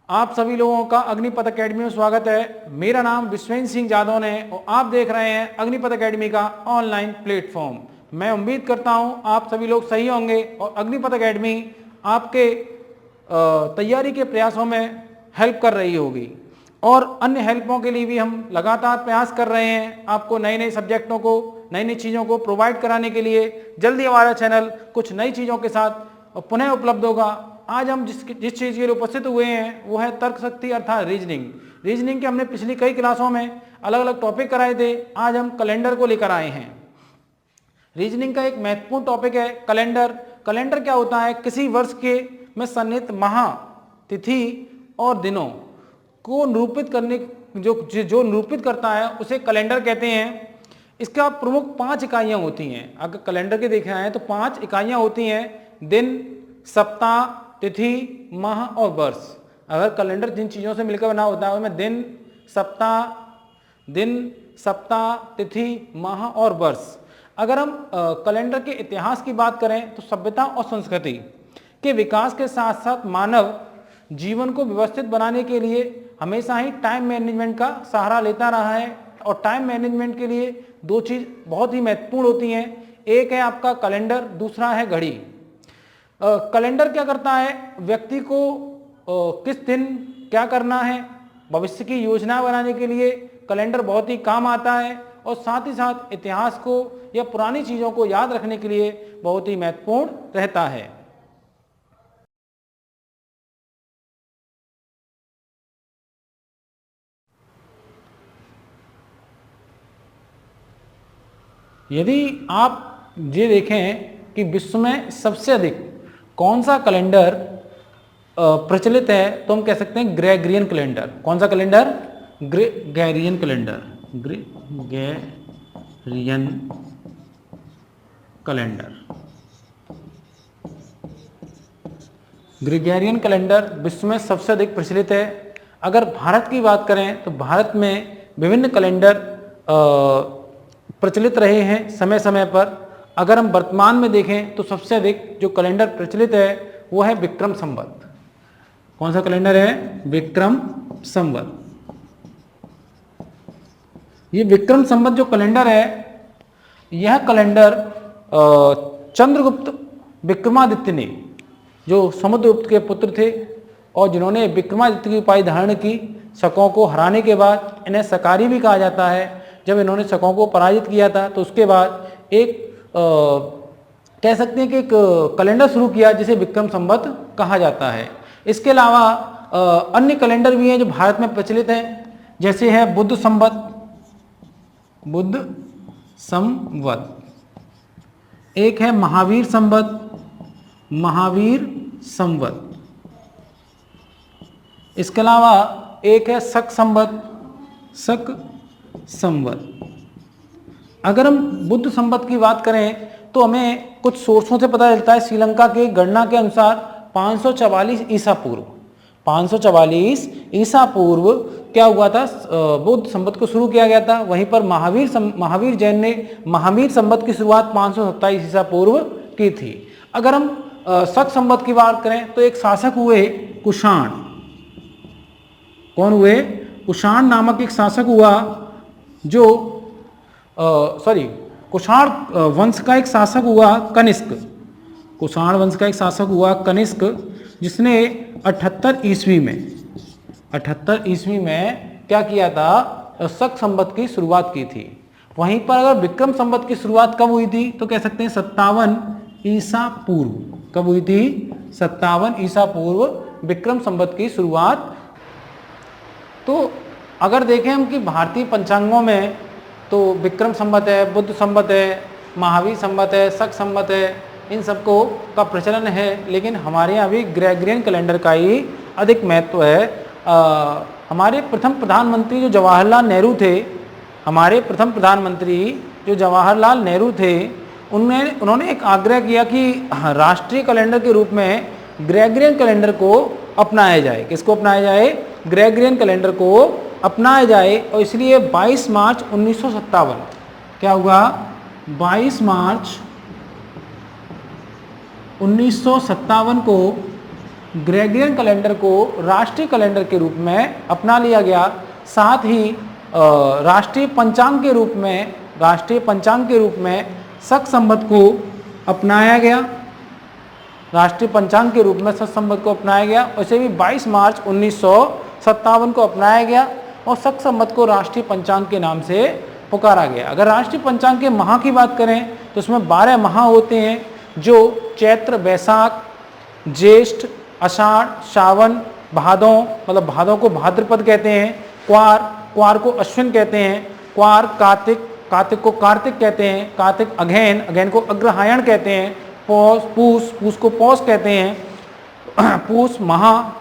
आप सभी लोगों का अग्निपथ एकेडमी में स्वागत है। मेरा नाम विश्वेंद्र सिंह जादव है और आप देख रहे हैं अग्निपथ एकेडमी का ऑनलाइन प्लेटफॉर्म। मैं उम्मीद करता हूं आप सभी लोग सही होंगे और अग्निपथ एकेडमी आपके तैयारी के प्रयासों में हेल्प कर रही होगी और अन्य हेल्पों के लिए भी हम लगातार प्रयास कर रहे हैं। आपको नए नए सब्जेक्टों को, नई नई चीज़ों को प्रोवाइड कराने के लिए जल्दी हमारा चैनल कुछ नई चीज़ों के साथ पुनः उपलब्ध होगा। आज हम जिस चीज़ के लिए उपस्थित हुए हैं वो है तर्क शक्ति अर्थात रीजनिंग के हमने पिछली कई क्लासों में अलग अलग टॉपिक कराए थे। आज हम कैलेंडर को लेकर आए हैं। रीजनिंग का एक महत्वपूर्ण टॉपिक है कैलेंडर क्या होता है? किसी वर्ष के में सन्निहित माह, तिथि और दिनों को निरूपित करने जो निरूपित करता है उसे कैलेंडर कहते हैं। इसका प्रमुख 5 इकाइयाँ होती हैं। अगर कैलेंडर के देखा है तो 5 इकाइयाँ होती हैं: दिन, सप्ताह, तिथि, माह और वर्ष। अगर कैलेंडर जिन चीज़ों से मिलकर बना होता है उनमें दिन, सप्ताह, तिथि, माह और वर्ष। अगर हम कैलेंडर के इतिहास की बात करें तो सभ्यता और संस्कृति के विकास के साथ साथ मानव जीवन को व्यवस्थित बनाने के लिए हमेशा ही टाइम मैनेजमेंट का सहारा लेता रहा है। और टाइम मैनेजमेंट के लिए 2 चीज़ बहुत ही महत्वपूर्ण होती हैं। एक है आपका कैलेंडर, दूसरा है घड़ी। कैलेंडर क्या करता है? व्यक्ति को किस दिन क्या करना है, भविष्य की योजना बनाने के लिए कैलेंडर बहुत ही काम आता है और साथ ही साथ इतिहास को या पुरानी चीज़ों को याद रखने के लिए बहुत ही महत्वपूर्ण रहता है। यदि आप ये देखें कि विश्व में सबसे अधिक कौन सा कैलेंडर प्रचलित है तो हम कह सकते हैं ग्रेगोरियन कैलेंडर। कौन सा calendar? Gregorian calendar. Gregorian calendar. Gregorian calendar विश्व में सबसे अधिक प्रचलित है। अगर भारत की बात करें तो भारत में विभिन्न कैलेंडर प्रचलित रहे हैं समय समय पर। अगर हम वर्तमान में देखें तो सबसे अधिक जो कैलेंडर प्रचलित है वो है विक्रम संवत। कौन सा कैलेंडर है? विक्रम संवत। ये विक्रम संवत जो कैलेंडर है, यह कैलेंडर चंद्रगुप्त विक्रमादित्य ने, जो समुद्रगुप्त के पुत्र थे और जिन्होंने विक्रमादित्य की उपाधि धारण की, शकों को हराने के बाद, इन्हें शकारी भी कहा जाता है। जब इन्होंने शकों को पराजित किया था तो उसके बाद एक कह सकते हैं कि एक कैलेंडर शुरू किया जिसे विक्रम संवत कहा जाता है। इसके अलावा अन्य कैलेंडर भी हैं जो भारत में प्रचलित हैं, जैसे है बुद्ध संवत। एक है महावीर संवत। इसके अलावा एक है शक संवत। अगर हम बुद्ध संवत की बात करें तो हमें कुछ सोर्सों से पता चलता है। श्रीलंका की गणना के अनुसार 544 ईसा पूर्व क्या हुआ था? बुद्ध संवत को शुरू किया गया था। वहीं पर महावीर जैन ने महावीर संवत की शुरुआत 527 ईसा पूर्व की थी। अगर हम शक संवत की बात करें तो एक शासक हुए कुषाण। कौन हुए? कुषाण नामक एक शासक हुआ जो कुषाण वंश का एक शासक हुआ कनिष्क। कुषाण वंश का एक शासक हुआ कनिष्क, जिसने 78 ईस्वी में क्या किया था? शक संवत की शुरुआत की थी। वहीं पर अगर विक्रम संवत की शुरुआत कब हुई थी तो कह सकते हैं 57 ईसा पूर्व। कब हुई थी? 57 ईसा पूर्व विक्रम संवत की शुरुआत। तो अगर देखें हम कि भारतीय पंचांगों में तो विक्रम संवत है, बुद्ध संवत है, महावीर संवत है, शक संवत है, इन सबको का प्रचलन है। लेकिन हमारे यहाँ भी ग्रेगोरियन कैलेंडर का ही अधिक महत्व है। हमारे प्रथम प्रधानमंत्री जो जवाहरलाल नेहरू थे, उन्होंने एक आग्रह किया कि राष्ट्रीय कैलेंडर के रूप में ग्रेगोरियन कैलेंडर को अपनाया जाए। किसको अपनाया जाए? ग्रेगोरियन कैलेंडर को अपनाया जाए। और इसलिए 22 मार्च 1957 क्या हुआ? 22 मार्च 1957 को ग्रेगोरियन कैलेंडर को राष्ट्रीय कैलेंडर के रूप में अपना लिया गया। साथ ही राष्ट्रीय पंचांग के रूप में शक संवत को अपनाया गया। राष्ट्रीय पंचांग के रूप में शक संवत को अपनाया गया। वैसे भी 22 मार्च 1957 को अपनाया गया और शक संवत को राष्ट्रीय पंचांग के नाम से पुकारा गया। अगर राष्ट्रीय पंचांग के माह की बात करें तो उसमें 12 माह होते हैं, जो चैत्र, वैशाख, ज्येष्ठ, आषाढ़, सावन, भादों, मतलब भादों को भाद्रपद कहते हैं, क्वार को अश्विन कहते हैं, क्वार कार्तिक को कार्तिक कहते हैं, कार्तिक अगहन को अग्रहायण कहते हैं, पूस को पौष कहते हैं, पूस महा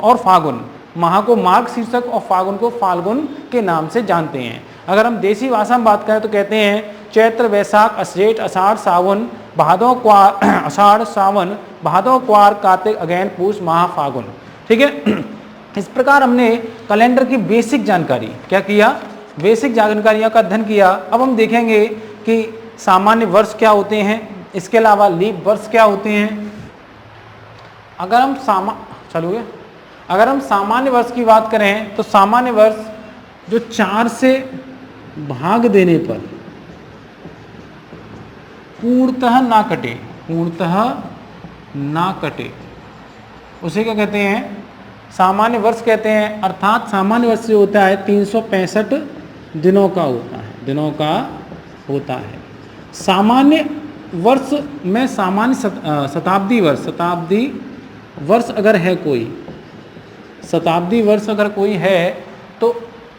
और फागुन, महा को मार्ग शीर्षक और फागुन को फाल्गुन के नाम से जानते हैं। अगर हम देसी भाषा में बात करें तो कहते हैं चैत्र, वैशाख, ज्येष्ठ, आषाढ़, सावन, भादों, क्वार, आषाढ़, सावन, भादों, क्वार, कार्तिक, अगहन, पूस, माह, फागुन। ठीक है। इस प्रकार हमने कैलेंडर की बेसिक जानकारी क्या किया, बेसिक जानकारियों का अध्ययन किया। अब हम देखेंगे कि सामान्य वर्ष क्या होते हैं, इसके अलावा लीप वर्ष क्या होते हैं। अगर हम सामान्य वर्ष की बात करें तो सामान्य वर्ष जो 4 से भाग देने पर पूर्णतः ना कटे उसे क्या कहते हैं, सामान्य वर्ष कहते हैं। अर्थात सामान्य वर्ष जो होता है 365 दिनों का होता है। सामान्य वर्ष में शताब्दी वर्ष अगर है कोई, शताब्दी वर्ष अगर कोई है तो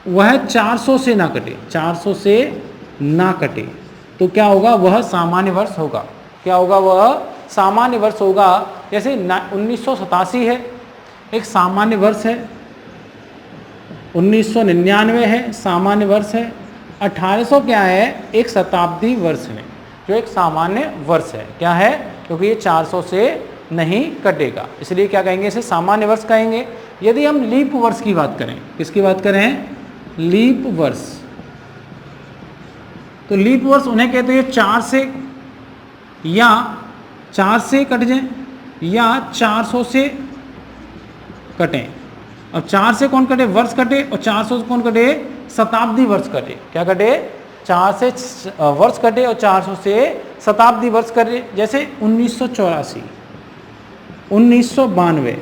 वह 400 से ना कटे तो क्या होगा, वह सामान्य वर्ष होगा। क्या होगा, वह सामान्य वर्ष होगा। जैसे 1987 है एक सामान्य वर्ष है, 1999 है सामान्य वर्ष है, 1800 क्या है, एक शताब्दी वर्ष है जो एक सामान्य वर्ष है। क्या है, क्योंकि ये 400 से नहीं कटेगा, इसलिए क्या कहेंगे, इसे सामान्य वर्ष कहेंगे। यदि हम लीप वर्ष की बात करें, किसकी बात करें, लीप वर्ष, तो लीप वर्ष उन्हें कहते हैं 4 से कट जाए या 400 से कटें। अब 4 से कौन कटे, वर्ष कटे, और 400 से कौन कटे, शताब्दी वर्ष कटे। क्या कटे, 4 से वर्ष कटे और 400 से शताब्दी वर्ष कटे। जैसे 1984, 1992,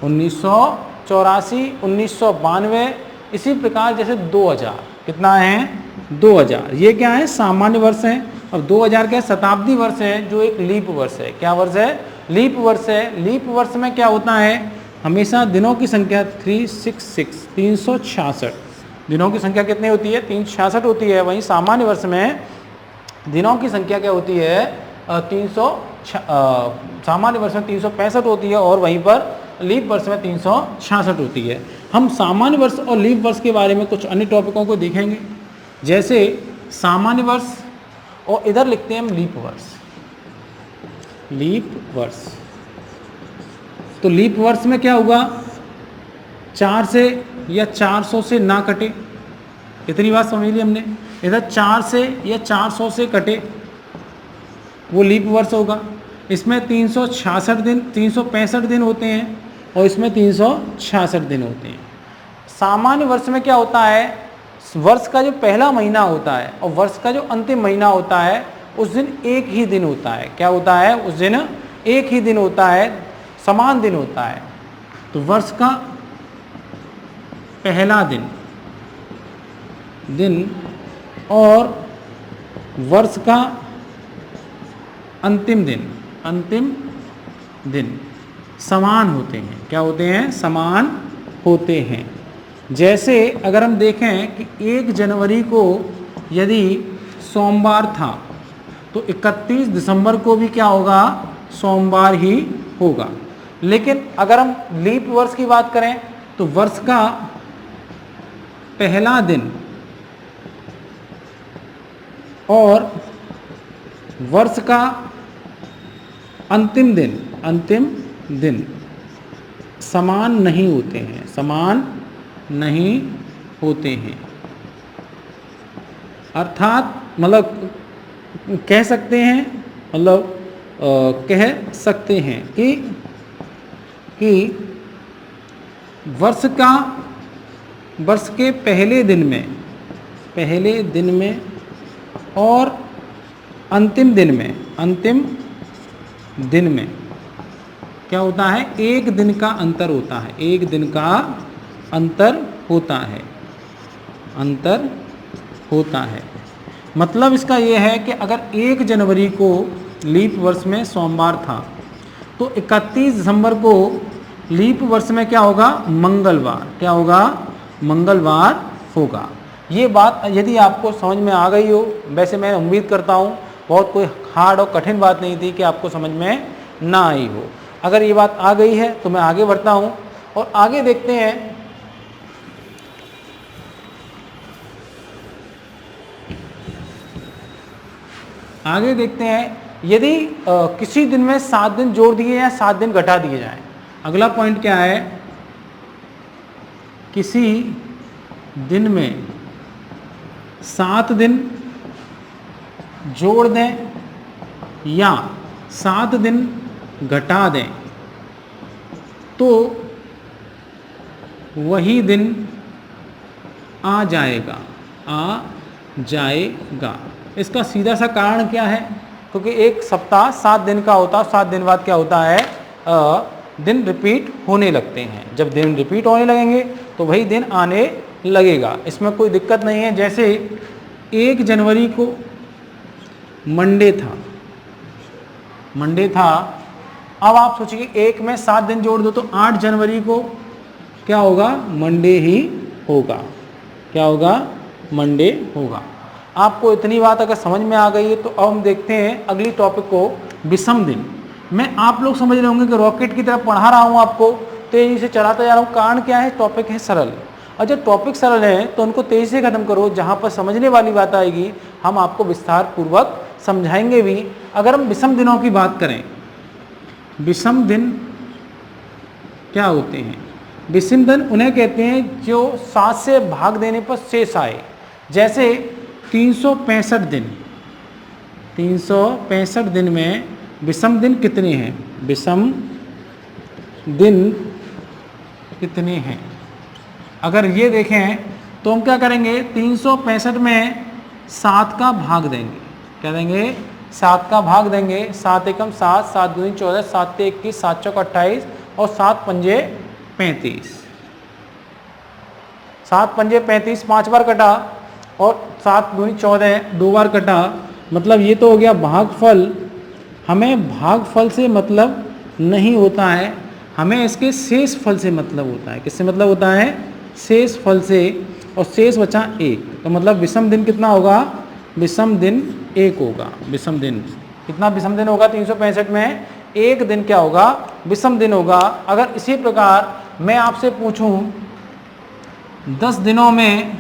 1992, इसी प्रकार जैसे 2000, कितना है, 2000, ये क्या है, सामान्य वर्ष है। अब 2000 क्या है, शताब्दी वर्ष है जो एक लीप वर्ष है। क्या वर्ष है, लीप वर्ष है। लीप वर्ष में क्या होता है, हमेशा दिनों की संख्या 366 दिनों की संख्या कितनी होती है, 366 होती है। वहीं सामान्य वर्ष में दिनों की संख्या क्या होती है, सामान्य वर्ष में 365 होती है और वहीं पर लीप वर्ष में 366 होती है। हम सामान्य वर्ष और लीप वर्ष के बारे में कुछ अन्य टॉपिकों को देखेंगे, जैसे सामान्य वर्ष और इधर लिखते हैं हम लीप वर्ष। तो लीप वर्ष में क्या होगा, 4 से या 400 से ना कटे, इतनी बात समझ ली हमने। इधर 4 से या 400 से कटे वो लीप वर्ष होगा। इसमें 365 दिन होते हैं और इसमें 366 दिन होते हैं। सामान्य वर्ष में क्या होता है, वर्ष का जो पहला महीना होता है और वर्ष का जो अंतिम महीना होता है उस दिन एक ही दिन होता है। क्या होता है, उस दिन एक ही दिन होता है, समान दिन होता है। तो वर्ष का पहला दिन और वर्ष का अंतिम दिन समान होते हैं। क्या होते हैं, समान होते हैं। जैसे अगर हम देखें कि 1 जनवरी को यदि सोमवार था तो 31 दिसंबर को भी क्या होगा, सोमवार ही होगा। लेकिन अगर हम लीप वर्ष की बात करें तो वर्ष का पहला दिन और वर्ष का अंतिम दिन समान नहीं होते हैं, अर्थात मतलब कह सकते हैं कि कि वर्ष के पहले दिन में और अंतिम दिन में क्या होता है, एक दिन का अंतर होता है। मतलब इसका यह है कि अगर 1 जनवरी को लीप वर्ष में सोमवार था तो 31 दिसंबर को लीप वर्ष में क्या होगा, मंगलवार होगा। ये बात यदि आपको समझ में आ गई हो, वैसे मैं उम्मीद करता हूँ बहुत कोई हार्ड और कठिन बात नहीं थी कि आपको समझ में ना आई हो। अगर ये बात आ गई है तो मैं आगे बढ़ता हूँ और आगे देखते हैं। यदि किसी दिन में 7 दिन जोड़ दिए या 7 दिन घटा दिए जाएं। अगला पॉइंट क्या है, किसी दिन में 7 दिन जोड़ दें या 7 दिन घटा दें तो वही दिन आ जाएगा। इसका सीधा सा कारण क्या है, क्योंकि एक सप्ताह 7 दिन का होता है, 7 दिन बाद क्या होता है, दिन रिपीट होने लगते हैं। जब दिन रिपीट होने लगेंगे तो वही दिन आने लगेगा, इसमें कोई दिक्कत नहीं है। जैसे 1 जनवरी को मंडे था, अब आप सोचिए 1 में 7 दिन जोड़ दो तो 8 जनवरी को क्या होगा, मंडे होगा। आपको इतनी बात अगर समझ में आ गई है तो अब हम देखते हैं अगली टॉपिक को, विषम दिन। मैं आप लोग समझ रहे होंगे कि रॉकेट की तरह पढ़ा रहा हूँ, आपको तेजी से चलाता जा रहा हूँ। कारण क्या है, टॉपिक है सरल, और जब टॉपिक सरल है तो उनको तेजी से खत्म करो। जहाँ पर समझने वाली बात आएगी हम आपको विस्तार पूर्वक समझाएंगे भी। अगर हम विषम दिनों की बात करें, विषम दिन क्या होते हैं, विषम दिन उन्हें कहते हैं जो 7 से भाग देने पर शेष आए। जैसे 365 दिन में विषम दिन कितने हैं, अगर ये देखें तो हम क्या करेंगे, 365 में 7 का भाग देंगे। क्या देंगे, 7 का भाग देंगे। 7 एकम 7, 7 दूनी 14, 7 ते 21, 7 चौक 28 और 7 पंजे 35। 7 पंजे 35 5 बार कटा और 7 दूनी 14 2 बार कटा। मतलब ये तो हो गया भागफल। हमें भागफल से मतलब नहीं होता है, हमें इसके शेष फल से मतलब होता है। किससे मतलब होता है, शेष फल से। और शेष बचा 1, तो मतलब विषम दिन कितना होगा, विषम दिन 1 होगा। विषम दिन कितना, विषम दिन होगा 365 में 1 दिन क्या होगा, विषम दिन होगा। अगर इसी प्रकार मैं आपसे पूछूं 10 दिनों में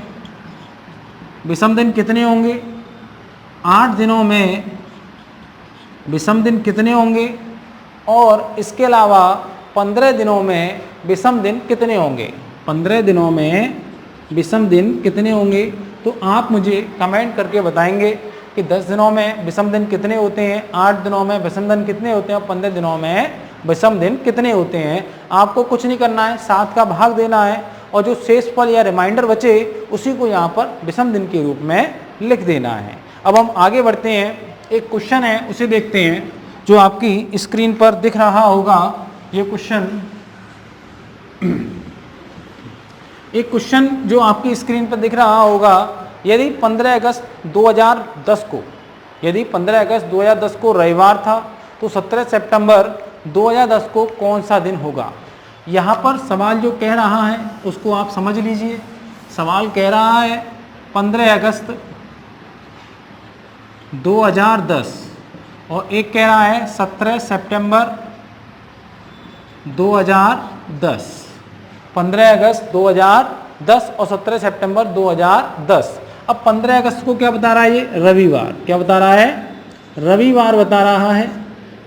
विषम दिन कितने होंगे, 8 दिनों में विषम दिन कितने होंगे, और इसके अलावा 15 दिनों में विषम दिन कितने होंगे, 15 दिनों में विषम दिन कितने होंगे। तो आप मुझे कमेंट करके बताएंगे कि 10 दिनों में विषम दिन कितने होते हैं, 8 दिनों में विषम दिन कितने होते हैं और 15 दिनों में विषम दिन कितने होते हैं। आपको कुछ नहीं करना है, 7 का भाग देना है और जो शेष फल या रिमाइंडर बचे उसी को यहाँ पर विषम दिन के रूप में लिख देना है। अब हम आगे बढ़ते हैं, एक क्वेश्चन है उसे देखते हैं जो आपकी स्क्रीन पर दिख रहा होगा। ये क्वेश्चन जो आपकी स्क्रीन पर दिख रहा होगा, यदि 15 अगस्त 2010 को रविवार था तो 17 सितंबर 2010 को कौन सा दिन होगा। यहाँ पर सवाल जो कह रहा है उसको आप समझ लीजिए। सवाल कह रहा है 15 अगस्त 2010 और एक कह रहा है 17 सितंबर 2010। 15 अगस्त 2010 और 17 सितंबर 2010। अब 15 अगस्त को क्या बता रहा है, ये रविवार, क्या बता रहा है, रविवार बता रहा है।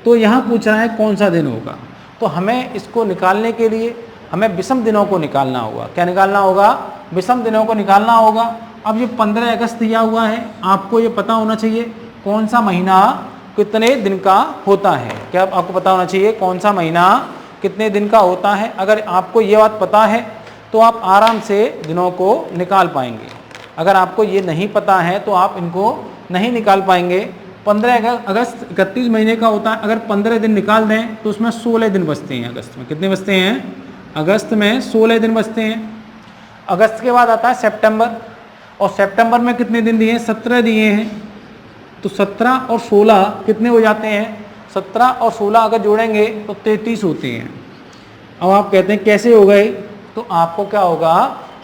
तो यहाँ पूछ रहा है कौन सा दिन होगा। तो हमें इसको निकालने के लिए हमें विषम दिनों को निकालना होगा। क्या निकालना होगा, विषम दिनों को निकालना होगा। अब ये 15 अगस्त दिया हुआ है, आपको ये पता होना चाहिए कौन सा महीना कितने दिन का होता है। क्या आपको पता होना चाहिए कौन सा महीना कितने दिन का होता है। अगर आपको ये बात पता है तो आप आराम से दिनों को निकाल पाएंगे। अगर आपको ये नहीं पता है तो आप इनको नहीं निकाल पाएंगे। 15 अगस्त 31 महीने का होता है। अगर 15 दिन निकाल दें तो उसमें 16 दिन बचते हैं। अगस्त में कितने बचते हैं? अगस्त में 16 दिन बचते हैं। अगस्त के बाद आता है सितंबर, और सितंबर में कितने दिन दिए हैं? 17 दिए हैं। तो 17 और 16 कितने हो जाते हैं? 17 और 16 अगर जोड़ेंगे तो 33 होते हैं। अब आप कहते हैं कैसे हो गए? तो आपको क्या होगा,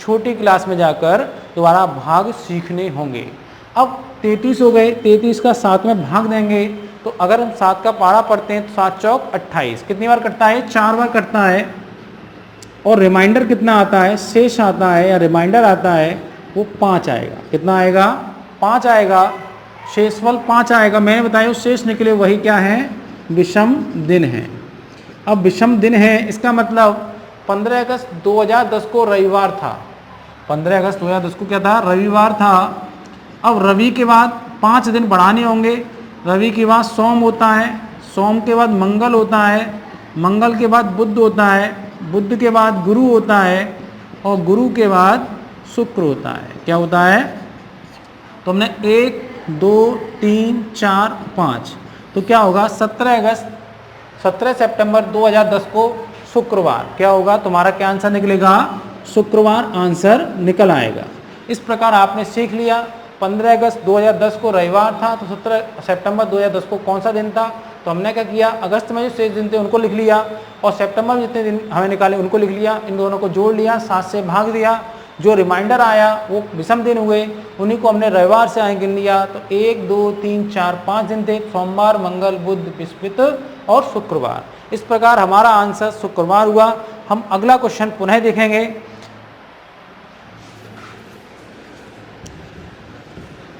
छोटी क्लास में जाकर दोबारा भाग सीखने होंगे। अब 33 हो गए, 33 का 7 में भाग देंगे तो अगर हम 7 का पहाड़ा पढ़ते हैं तो 7 चौक 28 कितनी बार कटता है? 4 बार कटता है। और रिमाइंडर कितना आता है? शेष आता है या रिमाइंडर आता है वो 5 आएगा। कितना आएगा? 5 आएगा। शेषफल 5 आएगा। मैंने बताया उस शेष निकले वही क्या है? विषम दिन है। अब विषम दिन है इसका मतलब 15 अगस्त 2010 को रविवार था। 15 अगस्त 2010 को क्या था? रविवार था। अब रवि के बाद 5 दिन बढ़ाने होंगे। रवि के बाद सोम होता है, सोम के बाद मंगल होता है, मंगल के बाद बुध होता है, बुध के बाद गुरु होता है, और गुरु के बाद शुक्र होता है। क्या होता है? तो हमने 1 2 3 4 5, तो क्या होगा? 17 सितंबर 2010 को शुक्रवार क्या होगा? तुम्हारा क्या आंसर निकलेगा? शुक्रवार आंसर निकल आएगा। इस प्रकार आपने सीख लिया 15 अगस्त 2010 को रविवार था, तो 17 सितंबर 2010 को कौन सा दिन था? तो हमने क्या किया, अगस्त में जो शेष दिन थे उनको लिख लिया, और सितंबर में जितने दिन हमें निकाले उनको लिख लिया। इन दोनों को जोड़ लिया, 7 से भाग दिया। जो रिमाइंडर आया वो विषम दिन हुए, उन्हीं को हमने रविवार से आए गिन लिया। तो 1 2 3 4 5 दिन थे, सोमवार मंगल बुध बृहस्पति और शुक्रवार। इस प्रकार हमारा आंसर शुक्रवार हुआ। हम अगला क्वेश्चन पुनः देखेंगे।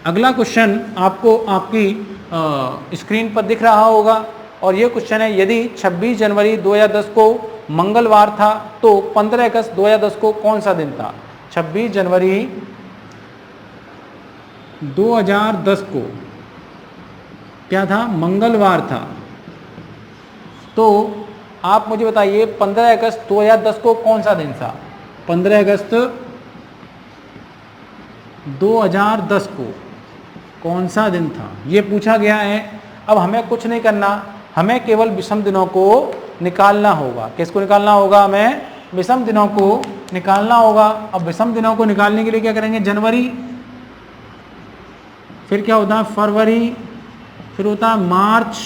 अगला क्वेश्चन आपको आपकी स्क्रीन पर दिख रहा होगा, और ये क्वेश्चन है, यदि 26 जनवरी 2010 को मंगलवार था तो 15 अगस्त 2010 को कौन सा दिन था? 26 जनवरी 2010 को क्या था? मंगलवार था। तो आप मुझे बताइए 15 अगस्त 2010 को कौन सा दिन था? 15 अगस्त 2010 को कौन सा दिन था, ये पूछा गया है। अब हमें कुछ नहीं करना, हमें केवल विषम दिनों को निकालना होगा। किसको निकालना होगा? हमें विषम दिनों को निकालना होगा। अब विषम दिनों को निकालने के लिए क्या करेंगे? जनवरी, फिर क्या होता है? फरवरी, फिर होता है मार्च,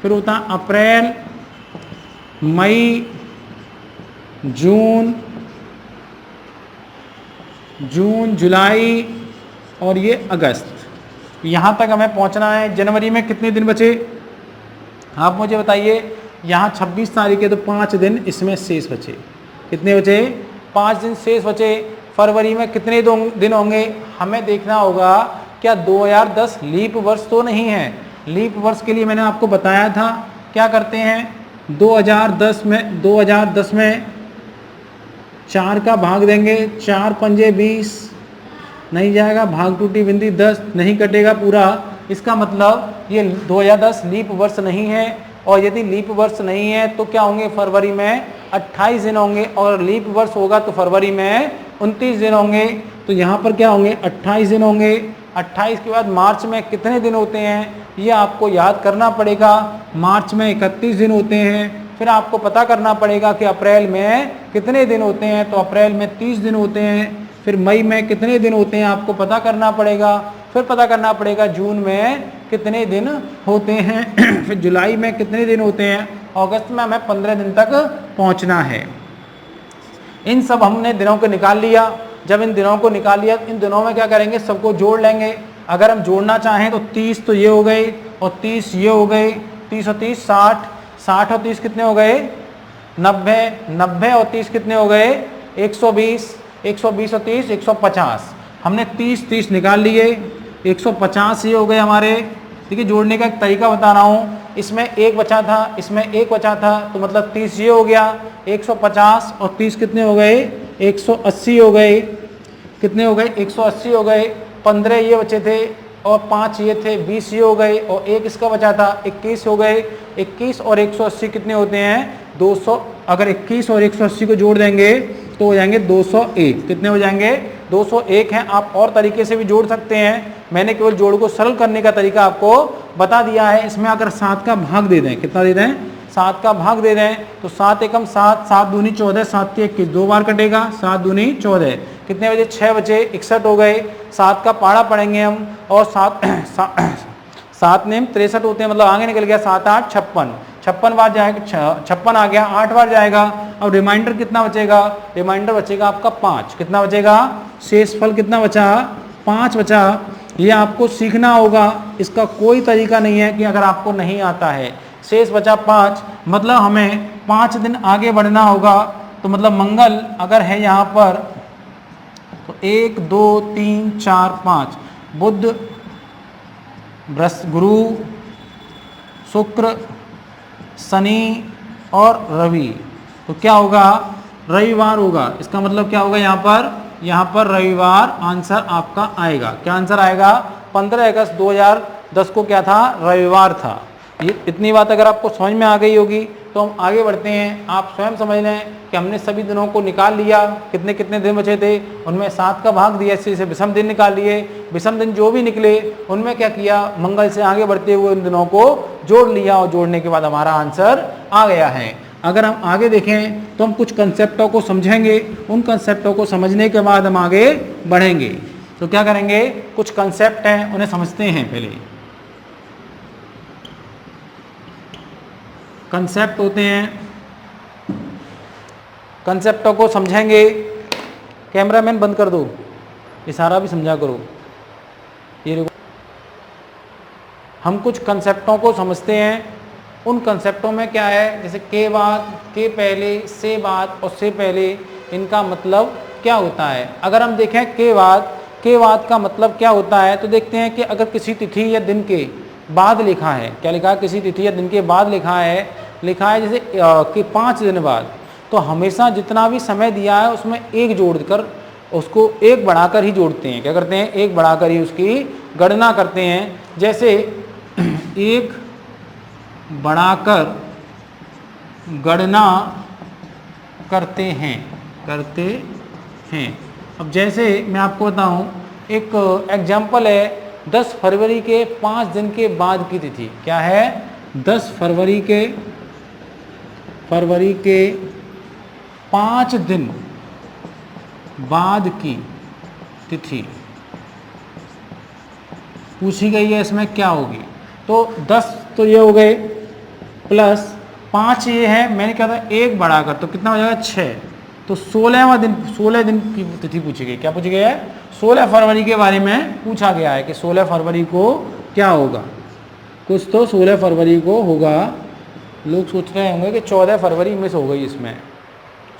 फिर होता है अप्रैल, मई, जून, जुलाई और ये अगस्त। यहाँ तक हमें पहुँचना है। जनवरी में कितने दिन बचे आप मुझे बताइए? यहाँ 26 तारीख है तो 5 दिन इसमें शेष बचे। कितने बचे? 5 दिन शेष बचे। फरवरी में कितने दिन होंगे? हमें देखना होगा क्या 2010 लीप वर्ष तो नहीं है। लीप वर्ष के लिए मैंने आपको बताया था क्या करते हैं, 2010 में 4 का भाग देंगे, 4 पंजे 20, नहीं जाएगा, भाग टूटी बिंदी 10, नहीं कटेगा पूरा। इसका मतलब ये 2010 लीप वर्ष नहीं है, और यदि लीप वर्ष नहीं है तो क्या होंगे? फरवरी में 28 दिन होंगे, और लीप वर्ष होगा तो फरवरी में 29 दिन होंगे। तो यहाँ पर क्या होंगे? 28 दिन होंगे। 28 के बाद मार्च में कितने दिन होते हैं ये आपको याद करना पड़ेगा। मार्च में 31 दिन होते हैं। फिर आपको पता करना पड़ेगा कि अप्रैल में कितने दिन होते हैं, तो अप्रैल में 30 दिन होते हैं। फिर मई में कितने दिन होते हैं आपको पता करना पड़ेगा। फिर पता करना पड़ेगा जून में कितने दिन होते हैं, फिर जुलाई में कितने दिन होते हैं, अगस्त में हमें 15 दिन तक पहुंचना है। इन सब हमने दिनों को निकाल लिया। जब इन दिनों को निकाल लिया, इन दिनों में क्या करेंगे? सबको जोड़ लेंगे। अगर हम जोड़ना चाहें तो 30 तो ये हो गए, और 30 ये हो गए, 30 और 30 60, 60 और 30 कितने हो गए? 90, 90 और 30 कितने हो गए? 120, 120 और 30 150। हमने 30 निकाल लिए, 150 ये हो गए हमारे। देखिए जोड़ने का एक तरीका बता रहा हूँ। इसमें 1 बचा था, इसमें 1 बचा था, तो मतलब 30 ये हो गया। 150 और 30 कितने हो गए? 180 हो गए। कितने हो गए? 180 हो गए। 15 ये बचे थे और 5 ये थे, 20 ये हो गए, और 1 इसका बचा था, 21 हो गए। 21 और 180 कितने होते हैं? 200, अगर 21 और 180 को जोड़ देंगे तो हो जाएंगे 201। कितने हो जाएंगे? 201 हैं। आप और तरीके से भी जोड़ सकते हैं, मैंने केवल जोड़ को सरल करने का तरीका आपको बता दिया है। इसमें अगर 7 का भाग दे दें, कितना दे दें? 7 का भाग दे दें तो 7 एकम 7, 7 दूनी 14, 7 के 21, 2 बार कटेगा, 7 दूनी 14, कितने बजे? 6 बजे 61 हो गए। 7 का पहाड़ा पढ़ेंगे हम, और 7 ने 63 होते हैं, मतलब आगे निकल गया 7 8 56, 56 बार जाएगा, 56 आ गया, 8 बार जाएगा। अब रिमाइंडर कितना बचेगा? रिमाइंडर बचेगा आपका 5। कितना बचेगा? शेषफल कितना बचा? 5 बचा। ये आपको सीखना होगा, इसका कोई तरीका नहीं है कि अगर आपको नहीं आता है। शेष बचा 5, मतलब हमें 5 दिन आगे बढ़ना होगा। तो मतलब मंगल अगर है यहाँ पर तो 1 2 3 4 5, बुध, गुरु, शुक्र, शनि और रवि, तो क्या होगा? रविवार होगा। इसका मतलब क्या होगा? यहाँ पर रविवार आंसर आपका आएगा। क्या आंसर आएगा? 15 अगस्त 2010 को क्या था? रविवार था। ये इतनी बात अगर आपको समझ में आ गई होगी तो हम आगे बढ़ते हैं। आप स्वयं समझ लें कि हमने सभी दिनों को निकाल लिया, कितने कितने दिन बचे थे, उनमें 7 का भाग दिया, इससे विषम दिन निकाल लिए। विषम दिन जो भी निकले उनमें क्या किया? मंगल से आगे बढ़ते हुए उन दिनों को जोड़ लिया, और जोड़ने के बाद हमारा आंसर आ गया है। अगर हम आगे देखें तो हम कुछ कंसेप्टों को समझेंगे, उन कंसेप्टों को समझने के बाद हम आगे बढ़ेंगे। तो क्या करेंगे? कुछ कंसेप्ट हैं उन्हें समझते हैं। पहले कंसेप्ट होते हैं, कंसेप्टों को समझेंगे। कैमरामैन बंद कर दो, इशारा भी समझा करो। ये देखो, हम कुछ कंसेप्टों को समझते हैं। उन कंसेप्टों में क्या है? जैसे के बाद, के पहले, से बाद और से पहले, इनका मतलब क्या होता है? अगर हम देखें के बाद का मतलब क्या होता है, तो देखते हैं कि अगर किसी तिथि या दिन के बाद लिखा है, क्या लिखा है? किसी तिथि या दिन के बाद लिखा है जैसे कि 5 दिन बाद, तो हमेशा जितना भी समय दिया है उसमें एक जोड़कर उसको एक बढ़ाकर ही जोड़ते हैं। क्या करते हैं? एक बढ़ाकर ही उसकी गणना करते हैं। जैसे एक बढ़ाकर गणना करते हैं। अब जैसे मैं आपको बताऊं, एक एग्जाम्पल है 10 फरवरी के 5 दिन के बाद की तिथि। क्या है? 10 फरवरी के 5 दिन बाद की तिथि पूछी गई है, इसमें क्या होगी? तो 10 तो ये हो गए, प्लस 5 ये है, मैंने कहा था एक बढ़ाकर, तो कितना हो जाएगा? 6। तो 16वां दिन, 16 दिन की तिथि पूछी गई। क्या पूछी गई है? 16 फरवरी के बारे में पूछा गया है कि 16 फरवरी को क्या होगा। कुछ तो 16 फरवरी को होगा। लोग सोच रहे होंगे कि 14 फरवरी मिस हो गई इसमें।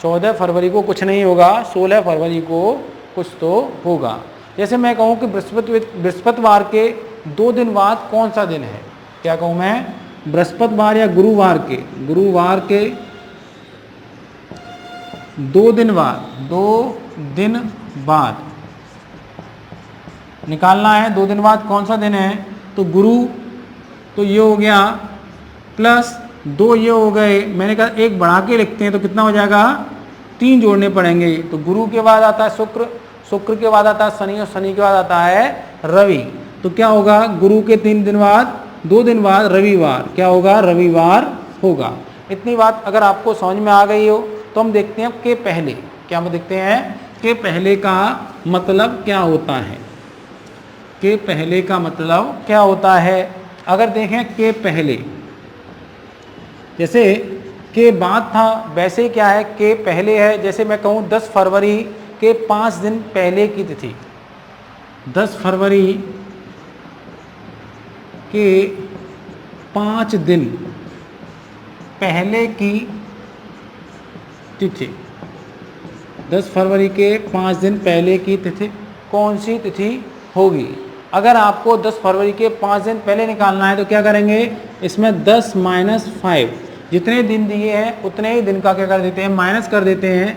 14 फरवरी को कुछ नहीं होगा, 16 फरवरी को कुछ तो होगा। जैसे मैं कहूँ कि बृहस्पतिवार के 2 दिन बाद कौन सा दिन है? क्या कहूँ मैं? बृहस्पतिवार या गुरुवार के 2 दिन बाद निकालना है। 2 दिन बाद कौन सा दिन है? तो गुरु, तो ये हो गया, प्लस 2 ये हो गए। मैंने कहा एक बढ़ा के लिखते हैं तो कितना हो जाएगा? 3 जोड़ने पड़ेंगे। तो गुरु के बाद आता है शुक्र, शुक्र के बाद आता है शनि, और शनि के बाद आता है रवि। तो क्या होगा? गुरु के 3 दिन बाद, 2 दिन बाद रविवार। क्या होगा? रविवार होगा। इतनी बात अगर आपको समझ में आ गई हो तो हम देखते हैं के पहले। क्या हम देखते हैं? के पहले का मतलब क्या होता है? के पहले का मतलब क्या होता है? अगर देखें के पहले, जैसे के बाद था वैसे क्या है? के पहले है। जैसे मैं कहूँ 10 फरवरी के 5 दिन पहले की तिथि, 10 फरवरी के 5 दिन पहले की तिथि, 10 फरवरी के 5 दिन पहले की तिथि कौन सी तिथि होगी? अगर आपको 10 फरवरी के 5 दिन पहले निकालना है तो क्या करेंगे? इसमें 10 - 5, जितने दिन दिए हैं उतने ही दिन का क्या कर देते हैं? माइनस कर देते हैं।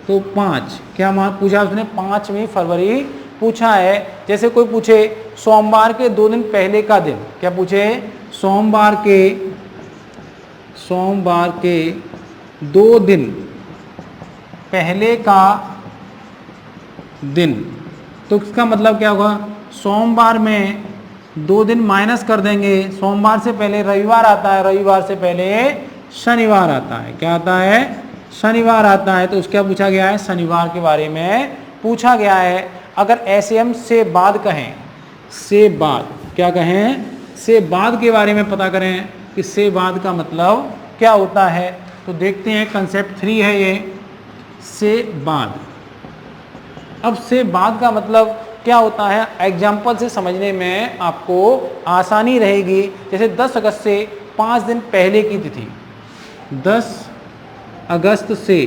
तो 5, क्या पूछा उसने? 5वीं फरवरी पूछा है। जैसे कोई पूछे सोमवार के 2 दिन पहले का दिन, क्या पूछे? सोमवार के 2 दिन पहले का दिन, तो इसका मतलब क्या होगा, सोमवार में 2 दिन माइनस कर देंगे। सोमवार से पहले रविवार आता है, रविवार से पहले शनिवार आता है। क्या आता है, शनिवार आता है। तो उसका पूछा गया है, शनिवार के बारे में पूछा गया है। अगर ऐसे हम से बाद कहें, से बाद क्या कहें, से बाद के बारे में पता करें कि से बाद का मतलब क्या होता है, तो देखते हैं। कंसेप्ट 3 है ये, से बाद। अब से बाद का मतलब क्या होता है, एग्जाम्पल से समझने में आपको आसानी रहेगी। जैसे 10 अगस्त से 5 दिन पहले की तिथि, 10 अगस्त से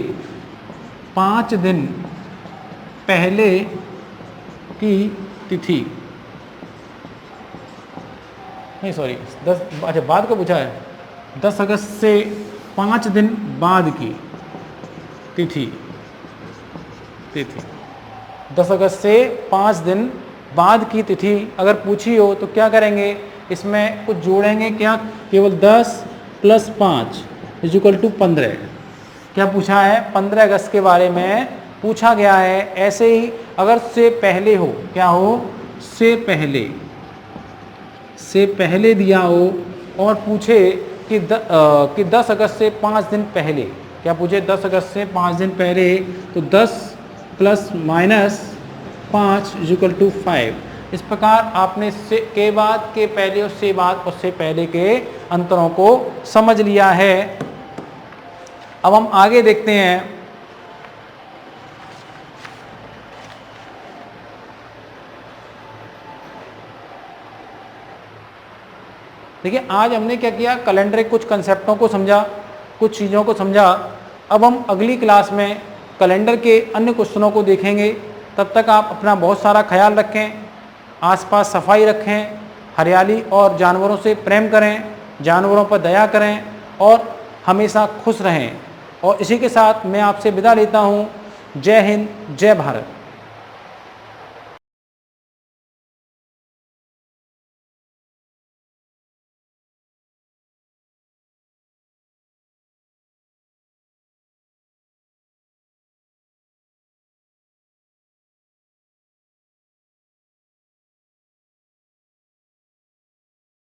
5 दिन पहले की तिथि, नहीं सॉरी 10, अच्छा बाद का पूछा है, 10 अगस्त से 5 दिन बाद की तिथि, 10 अगस्त से 5 दिन बाद की तिथि अगर पूछी हो तो क्या करेंगे, इसमें कुछ जोड़ेंगे क्या, केवल 10 + 5 = 15। क्या पूछा है, 15 अगस्त के बारे में पूछा गया है। ऐसे ही अगर से पहले हो, क्या हो, से पहले दिया हो और पूछे कि 10 अगस्त से 5 दिन पहले, क्या पूछे, 10 अगस्त से 5 दिन पहले, तो 10 ± -5 = 5। इस प्रकार आपने से के बाद, के पहले और से बाद और से पहले के अंतरों को समझ लिया है। अब हम आगे देखते हैं। देखिए आज हमने क्या किया, कैलेंडर के कुछ कंसेप्टों को समझा, कुछ चीज़ों को समझा। अब हम अगली क्लास में कैलेंडर के अन्य क्वेश्चनों को देखेंगे। तब तक आप अपना बहुत सारा ख्याल रखें, आसपास सफाई रखें, हरियाली और जानवरों से प्रेम करें, जानवरों पर दया करें और हमेशा खुश रहें। और इसी के साथ मैं आपसे विदा लेता हूँ। जय हिंद, जय भारत।